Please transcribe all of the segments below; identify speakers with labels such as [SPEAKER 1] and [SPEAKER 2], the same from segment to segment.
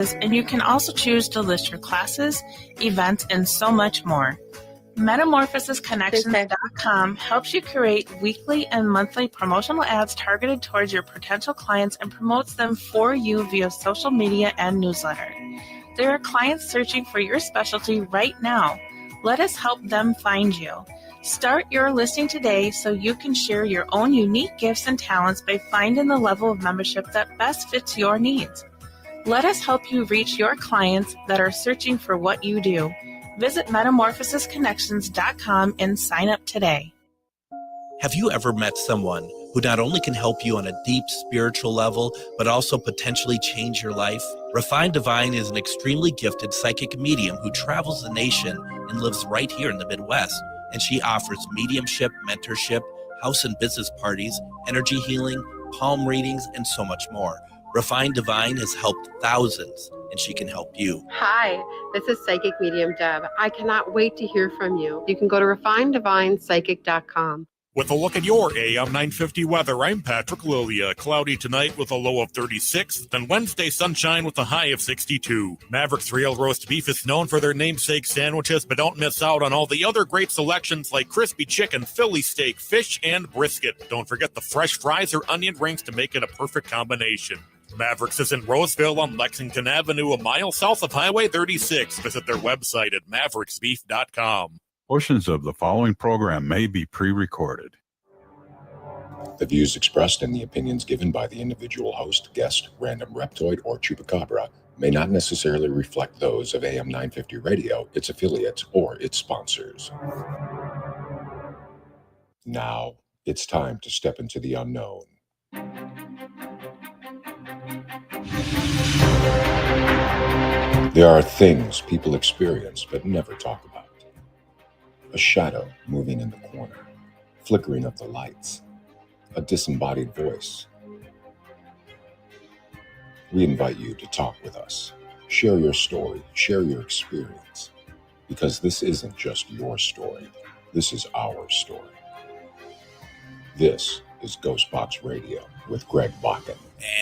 [SPEAKER 1] and you can also choose to list your classes, events, and so much more. MetamorphosisConnections.com helps you create weekly and monthly promotional ads targeted towards your potential clients and promotes them for you via social media and newsletter. There are clients searching for your specialty right now. Let us help them find you. Start your listing today so you can share your own unique gifts and talents by finding the level of membership that best fits your needs. Let us help you reach your clients that are searching for what you do. Visit MetamorphosisConnections.com and sign up today.
[SPEAKER 2] Have you ever met someone who not only can help you on a deep spiritual level, but also potentially change your life? Refined Divine is an extremely gifted psychic medium who travels the nation and lives right here in the Midwest. And she offers mediumship, mentorship, house and business parties, energy healing, palm readings, and so much more. Refined Divine has helped thousands, and she can help you.
[SPEAKER 3] Hi, this is Psychic Medium Deb. I cannot wait to hear from you. You can go to refineddivinepsychic.com.
[SPEAKER 4] With a look at your AM 950 weather, I'm Patrick Lilia. Cloudy tonight with a low of 36, then Wednesday sunshine with a high of 62. Maverick's Real Roast Beef is known for their namesake sandwiches, but don't miss out on all the other great selections like crispy chicken, Philly steak, fish, and brisket. Don't forget the fresh fries or onion rings to make it a perfect combination. Mavericks is in Roseville on Lexington Avenue, a mile south of Highway 36. Visit their website at mavericksbeef.com.
[SPEAKER 5] Portions of the following program may be pre-recorded.
[SPEAKER 6] The views expressed and the opinions given by the individual host, guest, random reptoid, or chupacabra may not necessarily reflect those of AM 950 Radio, its affiliates, or its sponsors. Now, it's time to step into the unknown. There are things people experience but never talk about. A shadow moving in the corner, flickering of the lights, a disembodied voice. We invite you to talk with us. Share your story, share your experience, because this isn't just your story. This is our story. This is GhostBox Radio with Greg Bakun.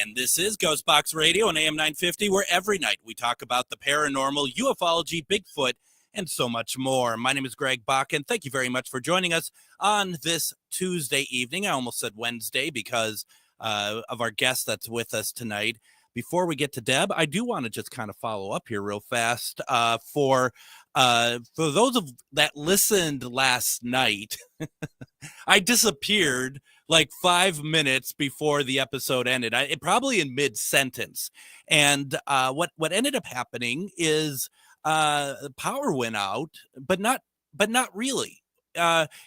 [SPEAKER 2] And this is GhostBox Radio on AM 950, where every night we talk about the paranormal, ufology, Bigfoot, and so much more. My name is Greg Bakun. Thank you very much for joining us on this Tuesday evening. I almost said Wednesday because of our guest that's with us tonight. Before we get to Deb, I do want to just kind of follow up here real fast. For those that listened last night, I disappeared like 5 minutes before the episode ended. Probably in mid-sentence. And what ended up happening is power went out, but not really.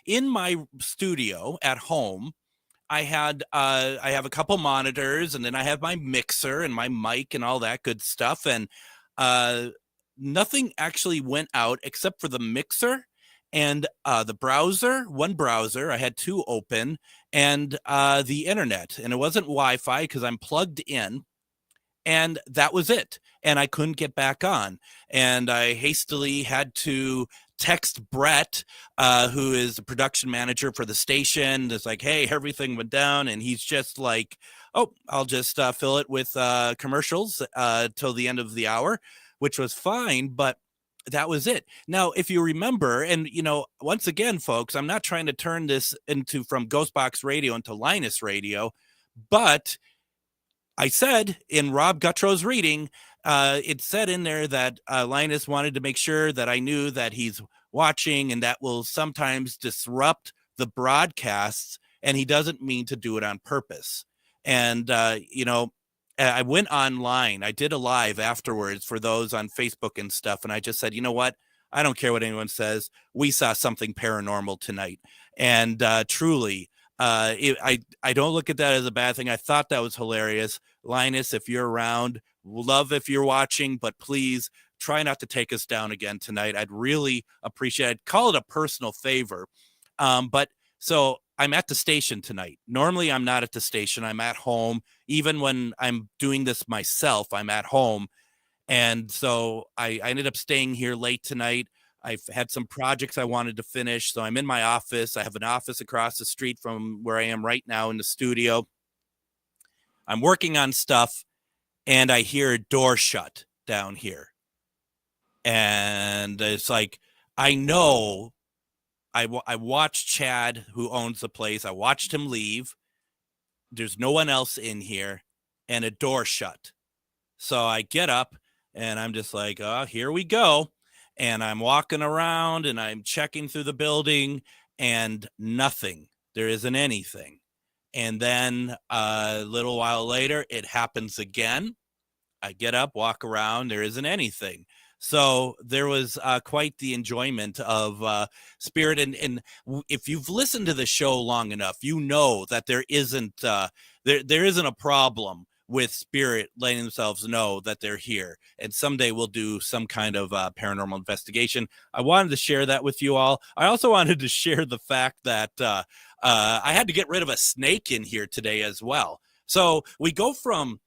[SPEAKER 2] In my studio at home, I have a couple monitors, and then I have my mixer and my mic and all that good stuff. And nothing actually went out except for the mixer and the browser. One browser, I had two open, and the internet. And it wasn't Wi-Fi because I'm plugged in. And that was it. And I couldn't get back on. And I hastily had to text Brett, who is the production manager for the station. It's like, hey, everything went down. And he's just like, oh, I'll just fill it with commercials till the end of the hour, which was fine. But that was it. Now, if you remember, and, once again, folks, I'm not trying to turn this from GhostBox Radio into Linus Radio, but I said in Rob Guttrow's reading, it said in there that Linus wanted to make sure that I knew that he's watching, and that will sometimes disrupt the broadcasts, and he doesn't mean to do it on purpose. And, I went online. I did a live afterwards for those on Facebook and stuff, and I just said, you know what? I don't care what anyone says. We saw something paranormal tonight. And truly, I don't look at that as a bad thing. I thought that was hilarious. Linus, if you're around, love if you're watching, but please try not to take us down again tonight. I'd really appreciate it. I'd call it a personal favor. But so I'm at the station tonight. Normally I'm not at the station. I'm at home. Even when I'm doing this myself, I'm at home. And so I ended up staying here late tonight. I've had some projects I wanted to finish. So I'm in my office. I have an office across the street from where I am right now in the studio. I'm working on stuff, and I hear a door shut. down here. And it's like, I know I watched Chad, who owns the place. I watched him leave. There's no one else in here, and a door shut. So I get up and I'm just like, oh, here we go. And I'm walking around and I'm checking through the building and nothing. There isn't anything. And then a little while later, it happens again. I get up, walk around, there isn't anything. So there was quite the enjoyment of Spirit. And if you've listened to the show long enough, you know that there isn't a problem with Spirit letting themselves know that they're here. And someday we'll do some kind of paranormal investigation. I wanted to share that with you all. I also wanted to share the fact that I had to get rid of a snake in here today as well. So we go from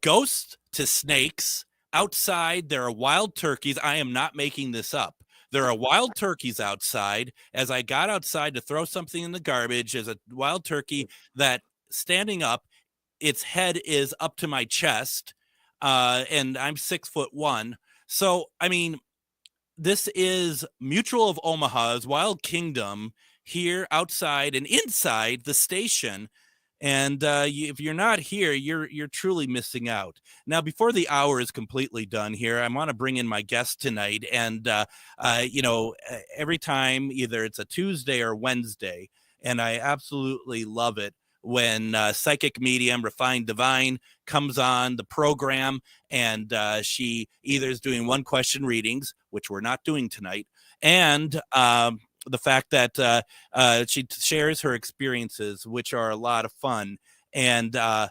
[SPEAKER 2] ghosts to snakes. Outside, there are wild turkeys. I am not making this up. There are wild turkeys outside. As I got outside to throw something in the garbage, there's a wild turkey that standing up, its head is up to my chest, and I'm 6'1". So, I mean, this is Mutual of Omaha's Wild Kingdom here outside and inside the station. And if you're not here, you're truly missing out. Now, before the hour is completely done here, I want to bring in my guest tonight. And, every time, either it's a Tuesday or Wednesday, and I absolutely love it when psychic medium Refined Divine comes on the program, and she either is doing one question readings, which we're not doing tonight, and the fact that she shares her experiences, which are a lot of fun. And I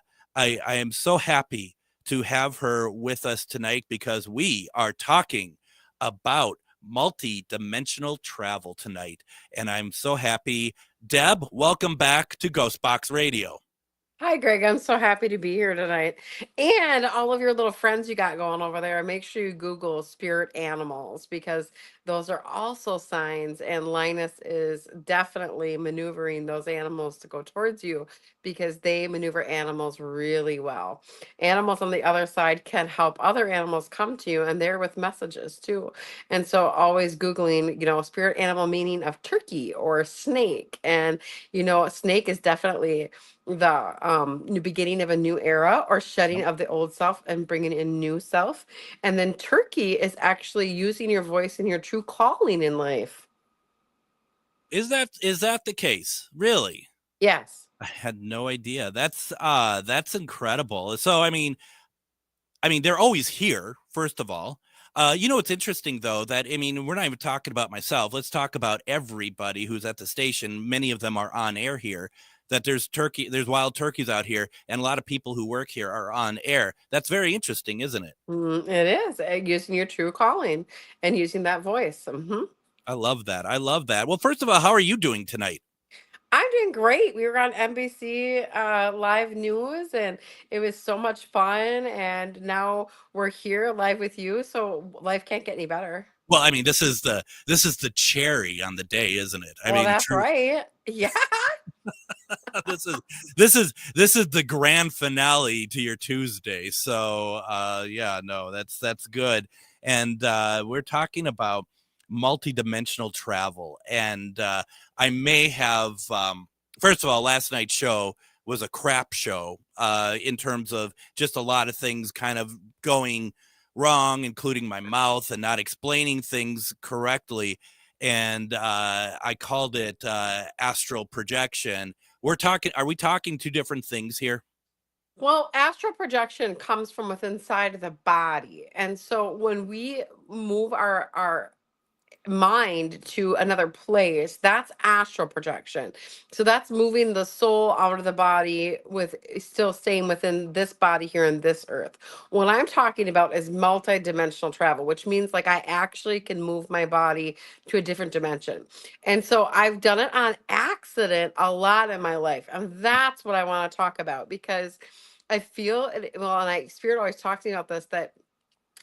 [SPEAKER 2] am so happy to have her with us tonight because we are talking about multi-dimensional travel tonight. And I'm so happy. Deb, welcome back to GhostBox Radio.
[SPEAKER 3] Hi, Greg. I'm so happy to be here tonight. And all of your little friends you got going over there, make sure you Google spirit animals because those are also signs. And Linus is definitely maneuvering those animals to go towards you because they maneuver animals really well. Animals on the other side can help other animals come to you, and they're with messages too. And so always Googling, spirit animal meaning of turkey or snake. And, a snake is definitely the new beginning of a new era or shedding of the old self and bringing in new self. And then turkey is actually using your voice and your true calling in life.
[SPEAKER 2] Is that the case? Really?
[SPEAKER 3] Yes.
[SPEAKER 2] I had no idea. That's incredible. So I mean they're always here, first of all. It's interesting though that we're not even talking about myself. Let's talk about everybody who's at the station. Many of them are on air here. That there's wild turkeys out here, and a lot of people who work here are on air. That's very interesting, isn't it?
[SPEAKER 3] It is using your true calling and using that voice. Mm-hmm.
[SPEAKER 2] I love that. Well, first of all, how are you doing tonight?
[SPEAKER 3] I'm doing great. We were on NBC Live News, and it was so much fun. And now we're here live with you, so life can't get any better.
[SPEAKER 2] Well, this is the cherry on the day, isn't it?
[SPEAKER 3] That's right. Yeah.
[SPEAKER 2] this is the grand finale to your Tuesday. So that's good. And we're talking about multidimensional travel. And I may have first of all, last night's show was a crap show in terms of just a lot of things kind of going wrong, including my mouth and not explaining things correctly. And I called it astral projection. Are we talking two different things here?
[SPEAKER 3] Well, astral projection comes from within inside of the body. And so when we move our mind to another place, that's astral projection. So that's moving the soul out of the body with still staying within this body here in this earth. What I'm talking about is multi-dimensional travel, which means like I actually can move my body to a different dimension. And so I've done it on accident a lot in my life. And that's what I want to talk about because I feel, Spirit always talks to me about this, that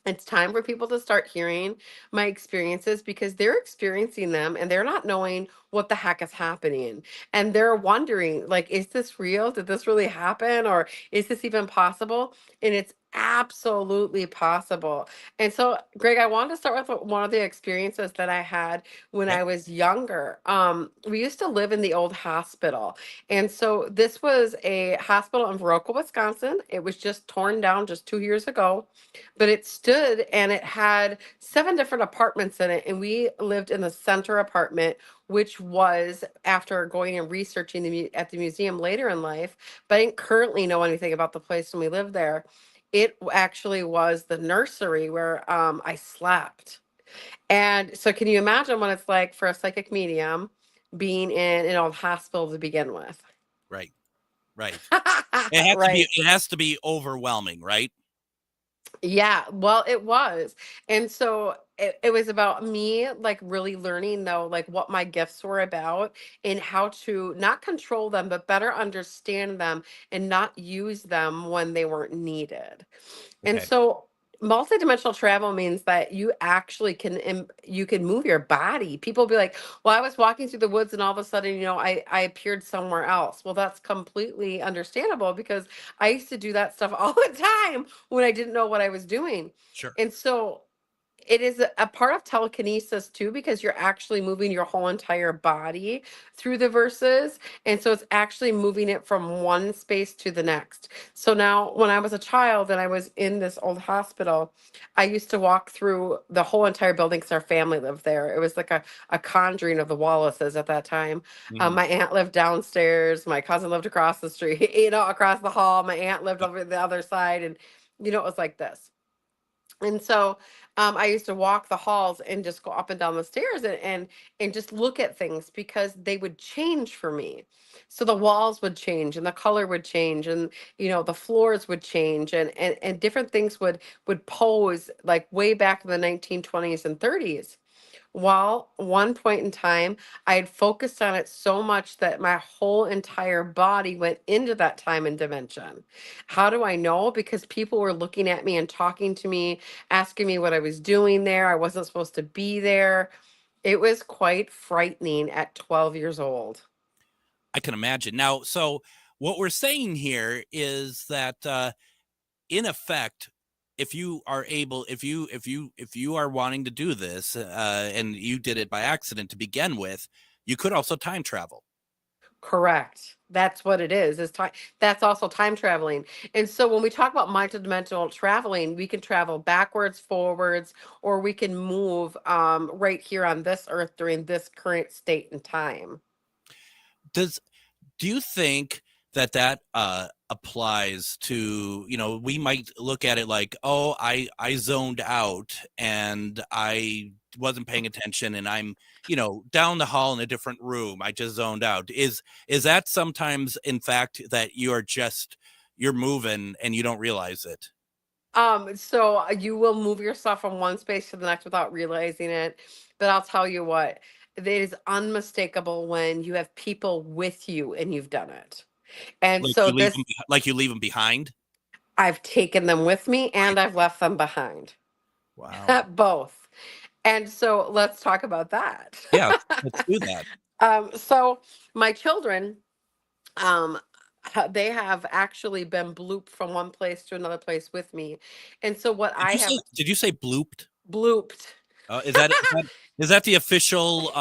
[SPEAKER 3] it's time for people to start hearing my experiences because they're experiencing them and they're not knowing what the heck is happening. And they're wondering, like, is this real? Did this really happen? Or is this even possible? And it's absolutely possible. And so, Greg, I wanted to start with one of the experiences that I had when
[SPEAKER 2] Okay.
[SPEAKER 3] I was younger. We used to live in the old hospital. And so this was a hospital in Viroqua, Wisconsin. It was just torn down just 2 years ago, but it stood and it had 7 different apartments in it. And we lived in the center apartment, which was after going and researching at the museum later in life, but I didn't currently know anything about the place when we lived there. It actually was the nursery where I slept. And so, can you imagine what it's like for a psychic medium being in an old hospital to begin with?
[SPEAKER 2] Right. Right. It has to be.
[SPEAKER 3] Right.
[SPEAKER 2] It has to be overwhelming, right?
[SPEAKER 3] Yeah, well, it was. And so it was about me like really learning though, like what my gifts were about and how to not control them, but better understand them and not use them when they weren't needed. And
[SPEAKER 2] Okay.
[SPEAKER 3] so multidimensional travel means that you actually you can move your body. People be like, well, I was walking through the woods and all of a sudden, I appeared somewhere else. Well, that's completely understandable because I used to do that stuff all the time when I didn't know what I was doing.
[SPEAKER 2] Sure.
[SPEAKER 3] And so it is a part of telekinesis too, because you're actually moving your whole entire body through the verses. And so it's actually moving it from one space to the next. So now, when I was a child and I was in this old hospital, I used to walk through the whole entire building because our family lived there. It was like a conjuring of the Wallaces at that time.
[SPEAKER 2] Mhm.
[SPEAKER 3] My aunt lived downstairs, my cousin lived across the street, across the hall. My aunt lived over the other side. And, it was like this. And so I used to walk the halls and just go up and down the stairs and just look at things because they would change for me. So the walls would change and the color would change and the floors would change and different things would pose like way back in the 1920s and 30s. Well, one point in time, I had focused on it so much that my whole entire body went into that time and dimension. How do I know? Because people were looking at me and talking to me, asking me what I was doing there. I wasn't supposed to be there. It was quite frightening at 12 years old.
[SPEAKER 2] I can imagine. Now, so what we're saying here is that in effect, if you are able, if you are wanting to do this, and you did it by accident to begin with, you could also time travel.
[SPEAKER 3] Correct. That's what it is time. That's also time traveling. And so when we talk about multidimensional traveling, we can travel backwards, forwards, or we can move right here on this earth during this current state and time.
[SPEAKER 2] Do you think that applies to, we might look at it like, oh, I zoned out and I wasn't paying attention and I'm, down the hall in a different room. I just zoned out. Is that sometimes in fact that you're moving and you don't realize it?
[SPEAKER 3] So you will move yourself from one space to the next without realizing it. But I'll tell you what, it is unmistakable when you have people with you and you've done it. And
[SPEAKER 2] Like
[SPEAKER 3] so
[SPEAKER 2] you leave
[SPEAKER 3] this,
[SPEAKER 2] them, like you leave them behind?
[SPEAKER 3] I've taken them with me and I've left them behind.
[SPEAKER 2] Wow.
[SPEAKER 3] Both. And so let's talk about that.
[SPEAKER 2] Yeah, let's do that.
[SPEAKER 3] So my children, um, they have actually been blooped from one place to another place with me. And so what I have
[SPEAKER 2] Did you say blooped?
[SPEAKER 3] blooped.
[SPEAKER 2] Is that the official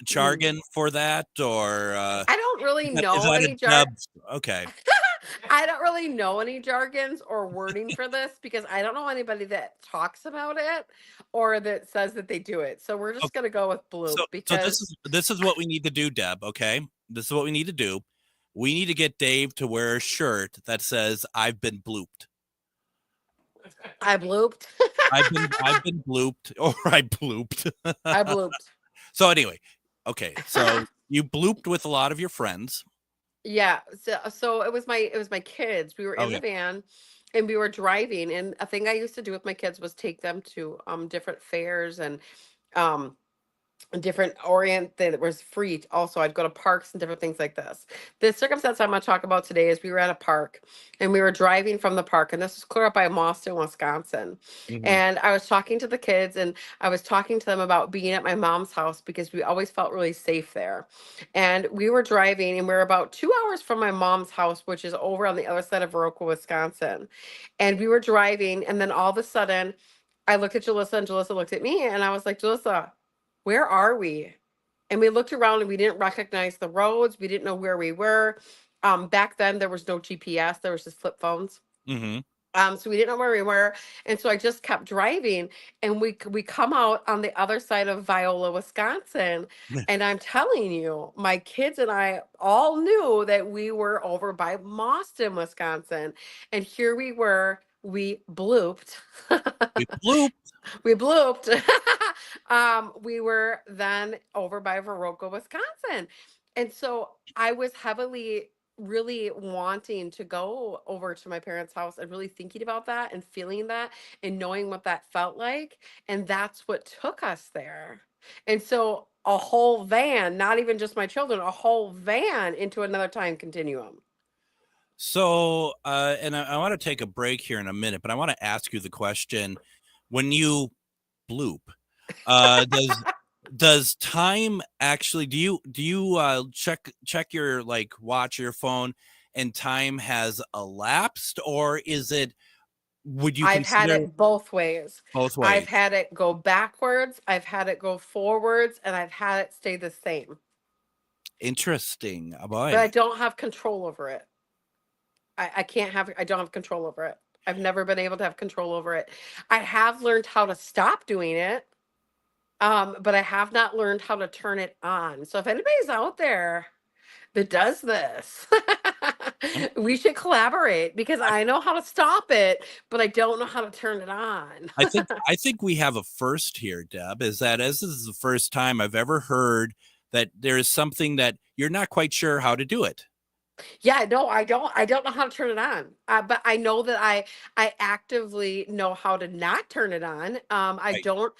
[SPEAKER 2] jargon for that, or
[SPEAKER 3] I don't really
[SPEAKER 2] is
[SPEAKER 3] know
[SPEAKER 2] that
[SPEAKER 3] any
[SPEAKER 2] a dub? Okay.
[SPEAKER 3] I don't really know any jargons or wording for this because I don't know anybody that talks about it or that says that they do it. So we're just
[SPEAKER 2] Okay.
[SPEAKER 3] gonna go with bloop
[SPEAKER 2] So
[SPEAKER 3] because
[SPEAKER 2] this is what we need to do, Deb. Okay, this is what we need to do. We need to get Dave to wear a shirt that says "I've been blooped."
[SPEAKER 3] I blooped.
[SPEAKER 2] I've been blooped, or I blooped.
[SPEAKER 3] I blooped.
[SPEAKER 2] So anyway, okay. So you blooped with a lot of your friends.
[SPEAKER 3] Yeah, so it was my kids. We were
[SPEAKER 2] Oh
[SPEAKER 3] in
[SPEAKER 2] yeah.
[SPEAKER 3] the van and we were driving and a thing I used to do with my kids was take them to different fairs and um different orient that was free. Also, I'd go to parks and different things like this. The circumstance I'm going to talk about today is we were at a park and we were driving from the park, and this was clear up by Boston, Wisconsin. And I was talking to the kids, and I was talking to them about being at my mom's house because we always felt really safe there. And we were driving, and we we're about 2 hours from my mom's house, which is over on the other side of Viroqua, Wisconsin. And we were driving, and then all of a sudden I looked at Jalissa, and Jalissa looked at me, and I was like, Jalissa, where are we? And we looked around and we didn't recognize the roads. We didn't know where we were. Back then there was no GPS. There was just flip phones. So we didn't know where we were. And so I just kept driving, and we come out on the other side of Viola, Wisconsin. And I'm telling you, my kids and I all knew that we were over by Boston, Wisconsin. And here we were, we blooped.
[SPEAKER 2] We blooped.
[SPEAKER 3] We blooped. We were then over by Viroqua, Wisconsin. And so I was heavily really wanting to go over to my parents' house and really thinking about that and feeling that and knowing what that felt like. And that's what took us there. And so a whole van, not even just my children, a whole van into another time continuum.
[SPEAKER 2] So, and I want to take a break here in a minute, but I want to ask you the question: when you bloop, does time actually? Do you check your watch, your phone, and time has elapsed, or is it? Would you?
[SPEAKER 3] I've had it both ways.
[SPEAKER 2] Both ways.
[SPEAKER 3] I've had it go backwards. I've had it go forwards, and I've had it stay the same.
[SPEAKER 2] Interesting, boy.
[SPEAKER 3] But I don't have control over it. I don't have control over it. I've never been able to have control over it. I have learned how to stop doing it, but I have not learned how to turn it on. So if anybody's out there that does this, we should collaborate, because I know how to stop it, but I don't know how to turn it on.
[SPEAKER 2] I think we have a first here, Deb, is that this is the first time I've ever heard that there is something that you're not quite sure how to do it.
[SPEAKER 3] Yeah, no, I don't know how to turn it on. But I know that I actively know how to not turn it on. I don't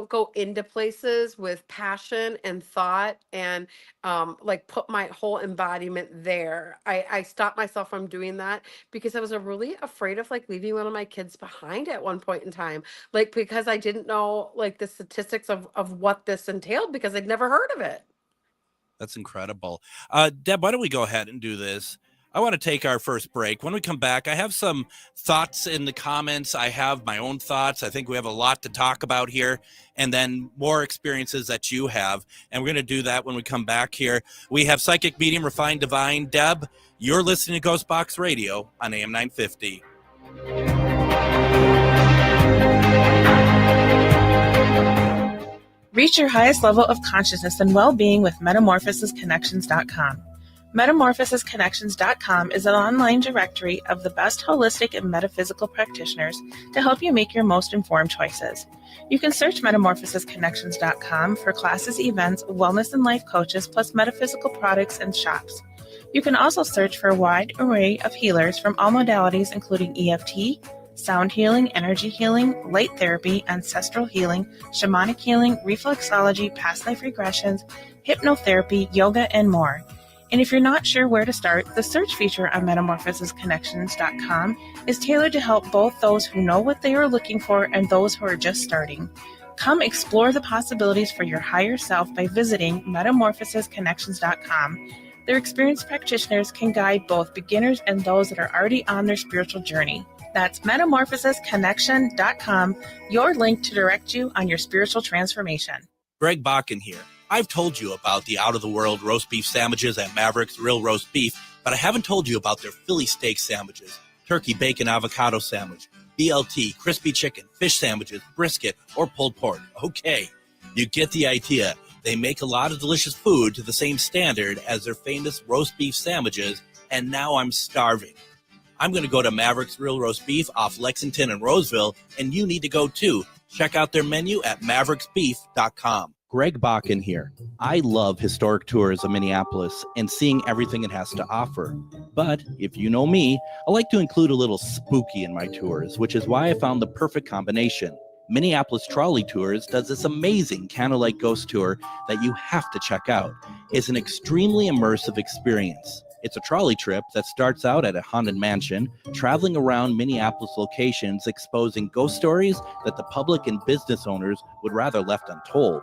[SPEAKER 3] go into places with passion and thought and put my whole embodiment there. I stopped myself from doing that because I was really afraid of leaving one of my kids behind at one point in time. Because I didn't know the statistics of what this entailed, because I'd never heard of it.
[SPEAKER 2] That's incredible. Deb, why don't we go ahead and do this? I want to take our first break. When we come back, I have some thoughts in the comments. I have my own thoughts. I think we have a lot to talk about here, and then more experiences that you have. And we're going to do that when we come back here. We have Psychic Medium Refined Divine. Deb, you're listening to GhostBox Radio on AM 950.
[SPEAKER 1] Reach your highest level of consciousness and well-being with MetamorphosisConnections.com. MetamorphosisConnections.com is an online directory of the best holistic and metaphysical practitioners to help you make your most informed choices. You can search MetamorphosisConnections.com for classes, events, wellness and life coaches, plus metaphysical products and shops. You can also search for a wide array of healers from all modalities, including EFT, sound healing, energy healing, light therapy, ancestral healing, shamanic healing, reflexology, past life regressions, hypnotherapy, yoga, and more. And if you're not sure where to start, the search feature on MetamorphosisConnections.com is tailored to help both those who know what they are looking for and those who are just starting. Come explore the possibilities for your higher self by visiting MetamorphosisConnections.com. Their experienced practitioners can guide both beginners and those that are already on their spiritual journey. That's MetamorphosisConnection.com, your link to direct you on your spiritual transformation.
[SPEAKER 2] Greg Bakun here. I've told you about the out-of-the-world roast beef sandwiches at Maverick's Real Roast Beef, but I haven't told you about their Philly steak sandwiches, turkey, bacon, avocado sandwich, BLT, crispy chicken, fish sandwiches, brisket, or pulled pork. Okay, you get the idea. They make a lot of delicious food to the same standard as their famous roast beef sandwiches, and now I'm starving. I'm going to go to Maverick's Real Roast Beef off Lexington and Roseville, and you need to go too. Check out their menu at mavericksbeef.com.
[SPEAKER 7] Greg Bakun here. I love historic tours of Minneapolis and seeing everything it has to offer. But if you know me, I like to include a little spooky in my tours, which is why I found the perfect combination. Minneapolis Trolley Tours does this amazing candlelight ghost tour that you have to check out. It's an extremely immersive experience. It's a trolley trip that starts out at a haunted mansion, traveling around Minneapolis locations, exposing ghost stories that the public and business owners would rather left untold.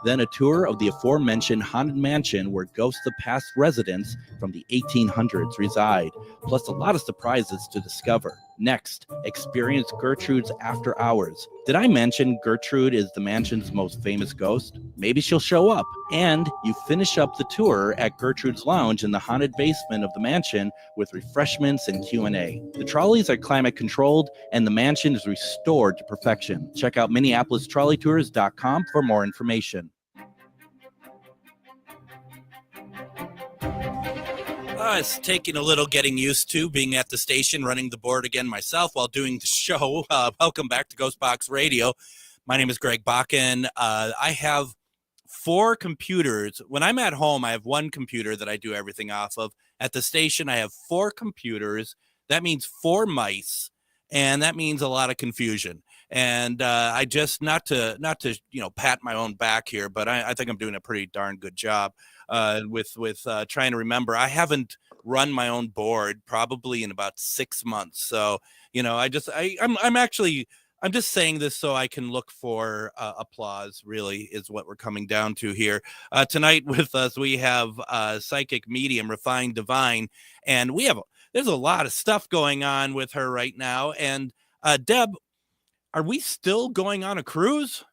[SPEAKER 7] Then a tour of the aforementioned haunted mansion where ghosts of past residents from the 1800s reside, plus a lot of surprises to discover. Next, experience Gertrude's After Hours. Did I mention Gertrude is the mansion's most famous ghost? Maybe she'll show up. And you finish up the tour at Gertrude's Lounge in the haunted basement of the mansion with refreshments and Q&A. The trolleys are climate controlled and the mansion is restored to perfection. Check out MinneapolisTrolleyTours.com for more information.
[SPEAKER 2] It's taking a little getting used to being at the station, running the board again myself while doing the show. Welcome back to GhostBox Radio. My name is Greg Bakun. I have 4 computers. When I'm at home, I have 1 computer that I do everything off of. At the station, I have 4 computers. That means 4 mice, and that means a lot of confusion. And I just not to pat my own back here, but I think I'm doing a pretty darn good job with trying to remember. I haven't run my own board probably in about 6 months. So I'm just saying this so I can look for applause. Really, is what we're coming down to here tonight. With us, we have psychic medium, refined divine, and there's a lot of stuff going on with her right now. And Deb, are we still going on a cruise?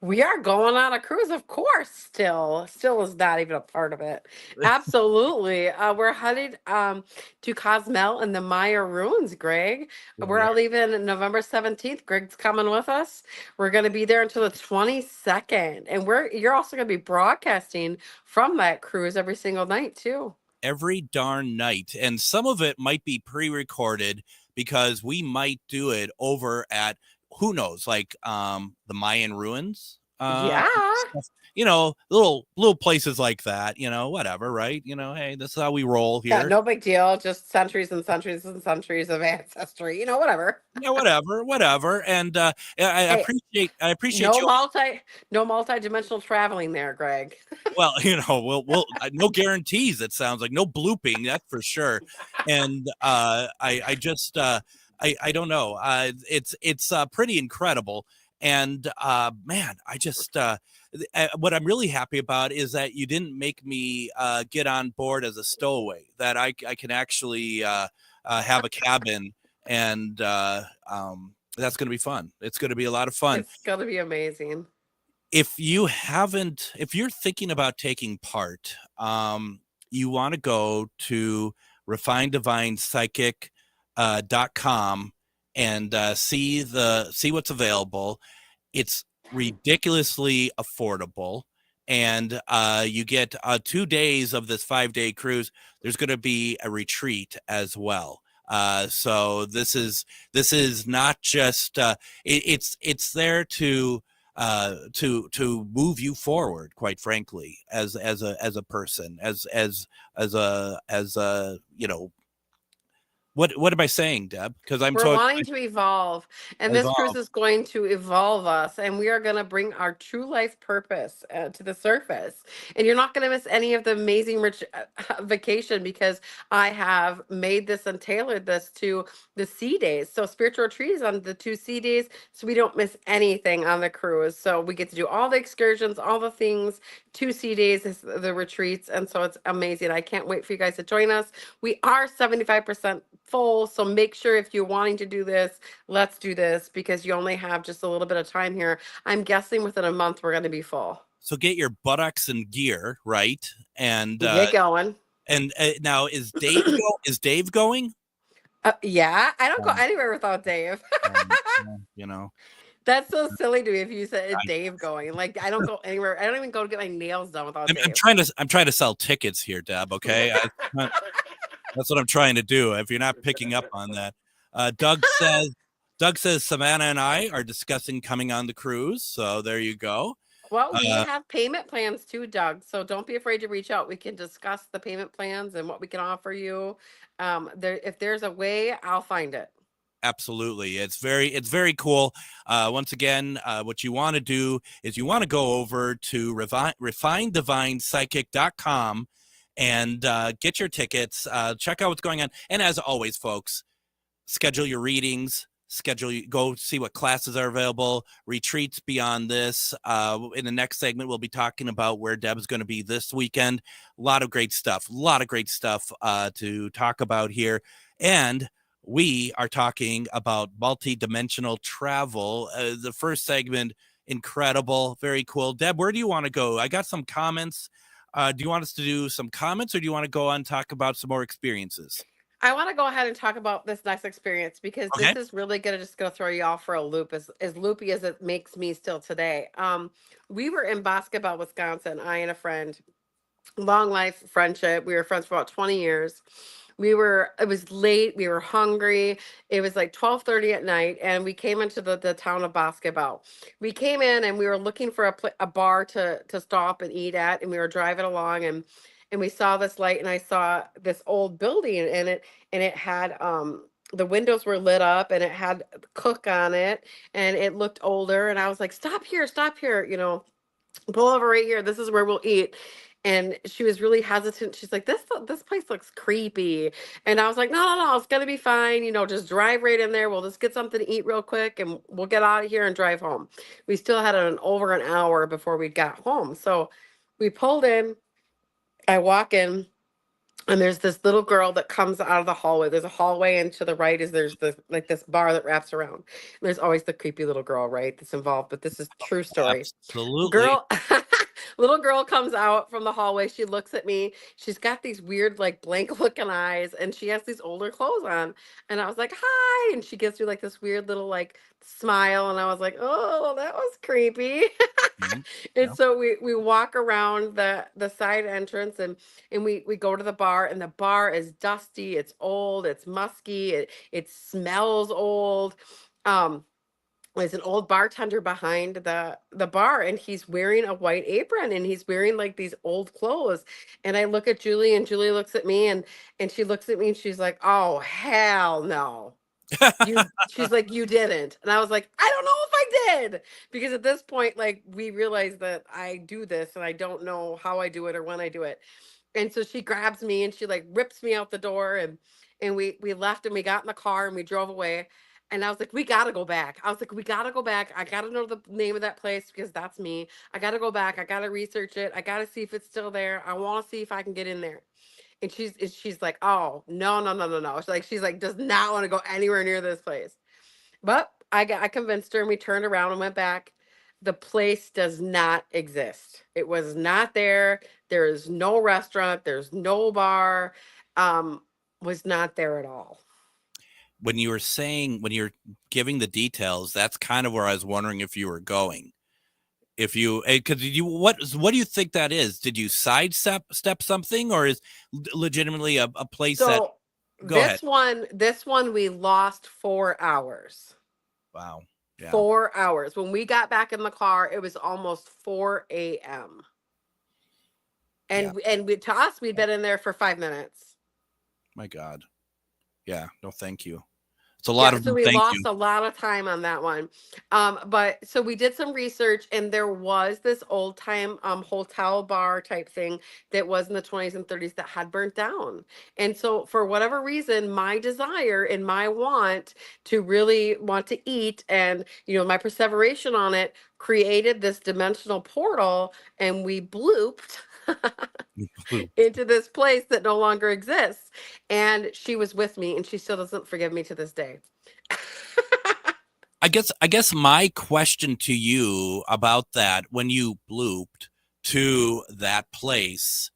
[SPEAKER 3] We are going on a cruise, of course. Still is not even a part of it. Absolutely. We're headed to Cozumel and the Maya ruins, Greg. We're leaving November 17th. Greg's coming with us. We're going to be there until the 22nd. And you're also going to be broadcasting from that cruise every single night too.
[SPEAKER 2] Every darn night. And some of it might be pre-recorded because we might do it over at, who knows, like the Mayan ruins.
[SPEAKER 3] Yeah.
[SPEAKER 2] Little places like that, whatever, right? Hey, this is how we roll here.
[SPEAKER 3] Yeah, no big deal. Just centuries and centuries and centuries of ancestry, whatever.
[SPEAKER 2] Yeah, whatever. And I appreciate
[SPEAKER 3] no multi-dimensional traveling there, Greg.
[SPEAKER 2] Well, we'll no guarantees. It sounds like no blooping, that's for sure. And I don't know. It's pretty incredible. And man, I just what I'm really happy about is that you didn't make me get on board as a stowaway. That I can actually have a cabin, and that's going to be fun. It's going to be a lot of fun.
[SPEAKER 3] It's going to be amazing.
[SPEAKER 2] If you're thinking about taking part, you want to go to refineddivinepsychic.com and see what's available. It's ridiculously affordable, and you get 2 days of this 5-day cruise. There's going to be a retreat as well. So this is not just it's there to move you forward, quite frankly, as a person, as What am I saying, Deb? Because
[SPEAKER 3] we're wanting to evolve, and this cruise is going to evolve us, and we are going to bring our true life purpose to the surface. And you're not going to miss any of the amazing rich vacation, because I have made this and tailored this to the sea days. So spiritual retreat is on the 2 sea days, so we don't miss anything on the cruise. So we get to do all the excursions, all the things. 2 sea days is the retreats, and so it's amazing. I can't wait for you guys to join us. We are 75% full, so make sure if you're wanting to do this, let's do this, because you only have just a little bit of time here. I'm guessing within a month we're going to be full.
[SPEAKER 2] So get your buttocks in gear, right? And
[SPEAKER 3] get going.
[SPEAKER 2] And now is Dave going?
[SPEAKER 3] Yeah, I don't go anywhere without Dave. That's so silly to me if you said Dave going. Like, I don't go anywhere. I don't even go to get my nails done without Dave.
[SPEAKER 2] I'm trying to sell tickets here, Deb. Okay. That's what I'm trying to do. If you're not picking up on that, Doug says Savannah and I are discussing coming on the cruise. So there you go.
[SPEAKER 3] Well, we have payment plans too, Doug. So don't be afraid to reach out. We can discuss the payment plans and what we can offer you. If there's a way, I'll find it.
[SPEAKER 2] Absolutely. It's very cool. Once again, what you want to do is you want to go over to refinedivinepsychic.com and get your tickets, check out what's going on. And as always, folks, schedule your readings, go see what classes are available, retreats beyond this. In the next segment, we'll be talking about where Deb's going to be this weekend. A lot of great stuff to talk about here. And we are talking about multi-dimensional travel. The first segment, incredible, very cool. Deb, where do you want to go? I got some comments. Do you want us to do some comments, or do you want to go on and talk about some more experiences?
[SPEAKER 3] I want to go ahead and talk about this next experience because
[SPEAKER 2] Okay.
[SPEAKER 3] this is really going to just go throw you off for a loop, as loopy as it makes me still today. We were in Basketball, Wisconsin, I and a friend, long life friendship. We were friends for about 20 years. It was late. We were hungry. It was like 12:30 at night. And we came into the town of Basketball. We came in and we were looking for a bar to stop and eat at. And we were driving along and we saw this light and I saw this old building and it had, the windows were lit up and it had cook on it and it looked older. And I was like, stop here, pull over right here. This is where we'll eat. And she was really hesitant. She's like, this place looks creepy. And I was like, no, it's gonna be fine. Just drive right in there. We'll just get something to eat real quick and we'll get out of here and drive home. We still had over an hour before we got home. So we pulled in, I walk in, and there's this little girl that comes out of the hallway. There's a hallway, and to the right there's this bar that wraps around. And there's always the creepy little girl, right, that's involved. But this is true story.
[SPEAKER 2] Absolutely.
[SPEAKER 3] Little girl comes out from the hallway. She looks at me. She's got these weird, like, blank looking eyes, and she has these older clothes on. And I was like, hi. And she gives me like this weird little like smile. And I was like, oh, that was creepy.
[SPEAKER 2] Mhm.
[SPEAKER 3] And
[SPEAKER 2] Yeah.
[SPEAKER 3] so we walk around the side entrance and we go to the bar, and the bar is dusty, it's old, it's musky, it smells old. There's an old bartender behind the bar, and he's wearing a white apron and he's wearing like these old clothes. And I look at Julie, and Julie looks at me, and she looks at me and she's like, oh hell no. She's like, you didn't. And I was like, I don't know if I did, because at this point, like, we realized that I do this and I don't know how I do it or when I do it. And so she grabs me and she like rips me out the door, and we left and we got in the car and we drove away. And I was like, we gotta go back. I was like, we gotta go back. I gotta know the name of that place because that's me. I gotta go back. I gotta research it. I gotta see if it's still there. I want to see if I can get in there. And she's like, oh no. She's like does not want to go anywhere near this place. But I convinced her, and we turned around and went back. The place does not exist. It was not there. There is no restaurant. There's no bar. Was not there at all.
[SPEAKER 2] When you're giving the details, that's kind of where I was wondering if you were going. Because what do you think that is? Did you sidestep something, or is legitimately a place that?
[SPEAKER 3] So
[SPEAKER 2] Go ahead.
[SPEAKER 3] this one we lost 4 hours.
[SPEAKER 2] Wow. Yeah.
[SPEAKER 3] 4 hours. When we got back in the car, it was almost 4 a.m. And to us, we'd been in there for 5 minutes.
[SPEAKER 2] My God. Yeah. No, thank you. It's a lot of.
[SPEAKER 3] So we lost a lot of time on that one. But so we did some research, and there was this old time hotel bar type thing that was in the 20s and 30s that had burnt down. And so for whatever reason, my desire and my want to really want to eat, and my perseveration on it, created this dimensional portal, and we blooped into this place that no longer exists. And she was with me, and she still doesn't forgive me to this day.
[SPEAKER 2] I guess my question to you about that, when you blooped to that place,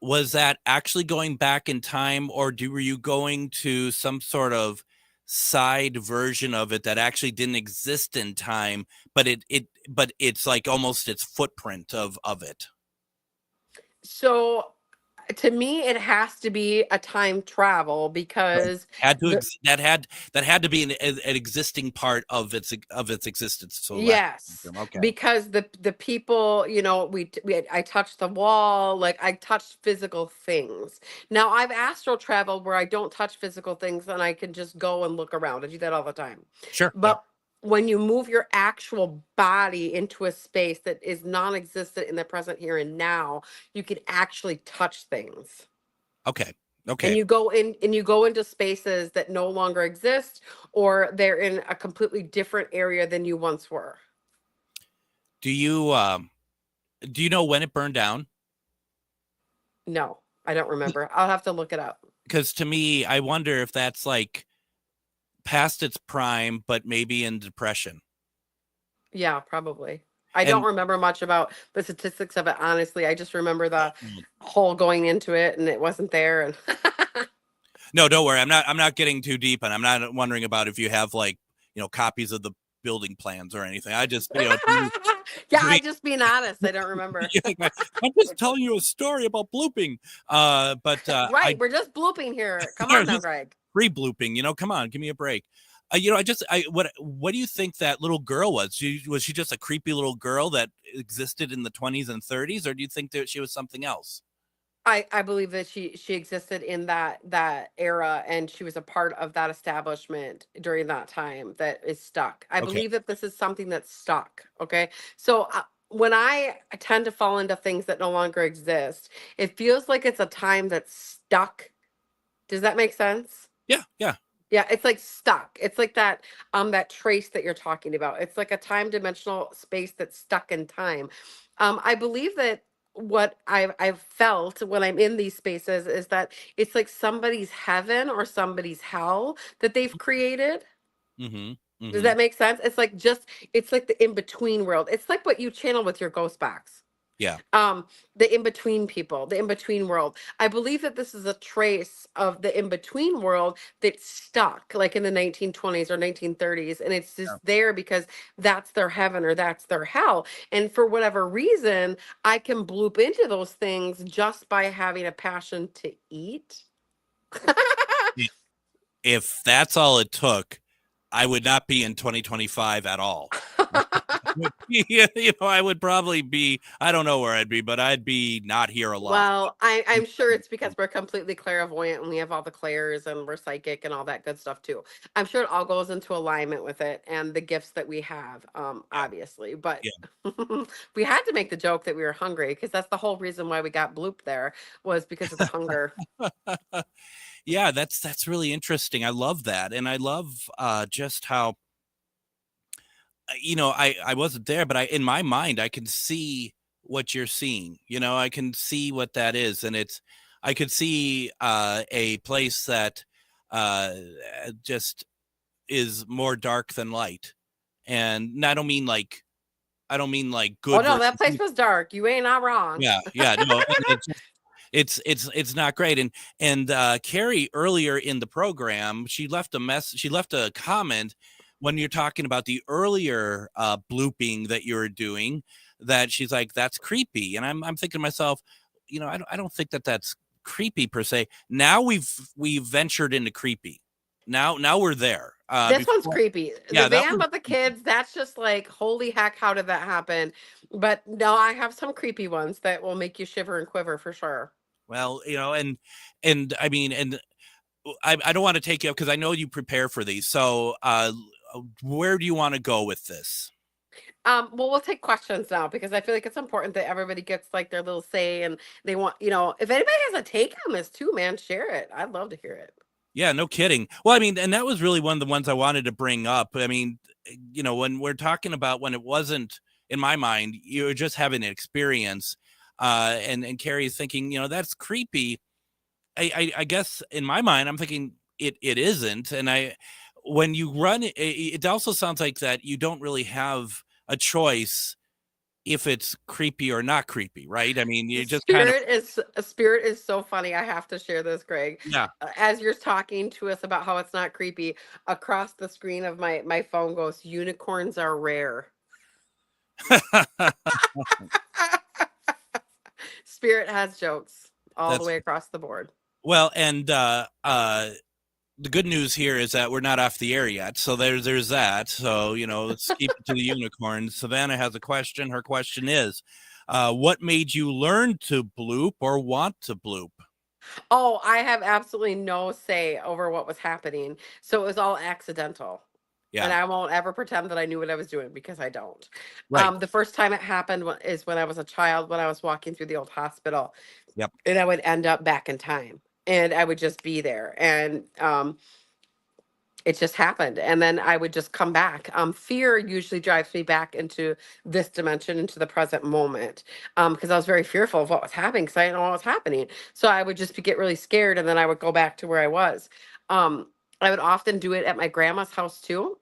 [SPEAKER 2] was that actually going back in time, or were you going to some sort of side version of it that actually didn't exist in time, but it's like almost its footprint of it?
[SPEAKER 3] So To me, it has to be a time travel because
[SPEAKER 2] that had to be an existing part of its existence. So
[SPEAKER 3] yes,
[SPEAKER 2] okay,
[SPEAKER 3] because the people, I touched the wall, like I touched physical things. Now I've astral traveled where I don't touch physical things and I can just go and look around. I do that all the time.
[SPEAKER 2] sure.
[SPEAKER 3] But when you move your actual body into a space that is non-existent in the present here and now, you can actually touch things.
[SPEAKER 2] Okay.
[SPEAKER 3] And you go into spaces that no longer exist, or they're in a completely different area than you once were.
[SPEAKER 2] Do you know when it burned down?
[SPEAKER 3] No, I don't remember. I'll have to look it up.
[SPEAKER 2] Because to me, I wonder if that's like past its prime, but maybe in depression.
[SPEAKER 3] Yeah, probably. I don't remember much about the statistics of it, honestly. I just remember the whole going into it and it wasn't there. And
[SPEAKER 2] no, don't worry. I'm not getting too deep, and I'm not wondering about if you have like, copies of the building plans or anything. I just,
[SPEAKER 3] yeah, I just being honest. I don't remember.
[SPEAKER 2] I'm just telling you a story about blooping. But
[SPEAKER 3] right, we're just blooping here. Come on now, Greg.
[SPEAKER 2] Free blooping. Come on, give me a break. What do you think that little girl was? Was she just a creepy little girl that existed in the 20s and 30s, or do you think that she was something else?
[SPEAKER 3] I believe that she existed in that era, and she was a part of that establishment during that time that is stuck. I believe that this is something that's stuck. Okay, so when I tend to fall into things that no longer exist, it feels like it's a time that's stuck. Does that make sense?
[SPEAKER 2] Yeah.
[SPEAKER 3] Yeah, it's like stuck. It's like that trace that you're talking about. It's like a time dimensional space that's stuck in time. I believe that what I've felt when I'm in these spaces is that it's like somebody's heaven or somebody's hell that they've created.
[SPEAKER 2] Mm-hmm.
[SPEAKER 3] Does that make sense? It's like the in-between world. It's like what you channel with your GhostBox.
[SPEAKER 2] Yeah.
[SPEAKER 3] The in-between people, the in-between world. I believe that this is a trace of the in-between world that's stuck like in the 1920s or 1930s. And it's just there because that's their heaven or that's their hell. And for whatever reason, I can bloop into those things just by having a passion to eat.
[SPEAKER 2] If that's all it took, I would not be in 2025 at all. I would probably be, I don't know where I'd be, but I'd be not here a lot.
[SPEAKER 3] Well, I'm sure it's because we're completely clairvoyant and we have all the clairs and we're psychic and all that good stuff too. I'm sure it all goes into alignment with it and the gifts that we have, obviously. But we had to make the joke that we were hungry because that's the whole reason why we got blooped there was because of the hunger.
[SPEAKER 2] Yeah, that's really interesting. I love that. And I love just how, I wasn't there, but in my mind, I can see what you're seeing. I can see what that is. And I could see a place that just is more dark than light. And I don't mean like good.
[SPEAKER 3] Oh no, that place was dark. You ain't not wrong.
[SPEAKER 2] Yeah. No, it's not great. And Carrie earlier in the program, she left a comment when you're talking about the earlier blooping that you were doing, that she's like, that's creepy. And I'm thinking to myself, I don't think that that's creepy per se. Now we've ventured into creepy. Now we're there.
[SPEAKER 3] This one's creepy. The van with the kids, that's just like, holy heck, how did that happen? But no, I have some creepy ones that will make you shiver and quiver for sure.
[SPEAKER 2] Well, and I mean, and I don't want to take you up because I know you prepare for these. So where do you want to go with this?
[SPEAKER 3] Well, we'll take questions now because I feel like it's important that everybody gets like their little say and they want, if anybody has a take on this too, man, share it. I'd love to hear it.
[SPEAKER 2] Yeah, no kidding. Well, I mean, and that was really one of the ones I wanted to bring up. I mean, when we're talking about when it wasn't, in my mind, you were just having an experience and Carrie's thinking, that's creepy. I guess in my mind, I'm thinking it isn't. And when you run, it also sounds like that you don't really have a choice if it's creepy or not creepy, right? I mean, you just
[SPEAKER 3] spirit is so funny. I have to share this, Greg.
[SPEAKER 2] Yeah.
[SPEAKER 3] As you're talking to us about how it's not creepy, across the screen of my phone goes, unicorns are rare. Spirit has jokes all the way across the board.
[SPEAKER 2] Well, and the good news here is that we're not off the air yet. So there's that. So, let's keep it to the unicorn. Savannah has a question. Her question is, what made you learn to bloop or want to bloop?
[SPEAKER 3] Oh, I have absolutely no say over what was happening. So it was all accidental.
[SPEAKER 2] Yeah.
[SPEAKER 3] And I won't ever pretend that I knew what I was doing, because I don't.
[SPEAKER 2] Right.
[SPEAKER 3] The first time it happened is when I was a child, when I was walking through the old hospital.
[SPEAKER 2] Yep.
[SPEAKER 3] And I would end up back in time, and I would just be there. And it just happened. And then I would just come back. Fear usually drives me back into this dimension, into the present moment, because I was very fearful of what was happening, because I didn't know what was happening. So I would just get really scared, and then I would go back to where I was. I would often do it at my grandma's house too,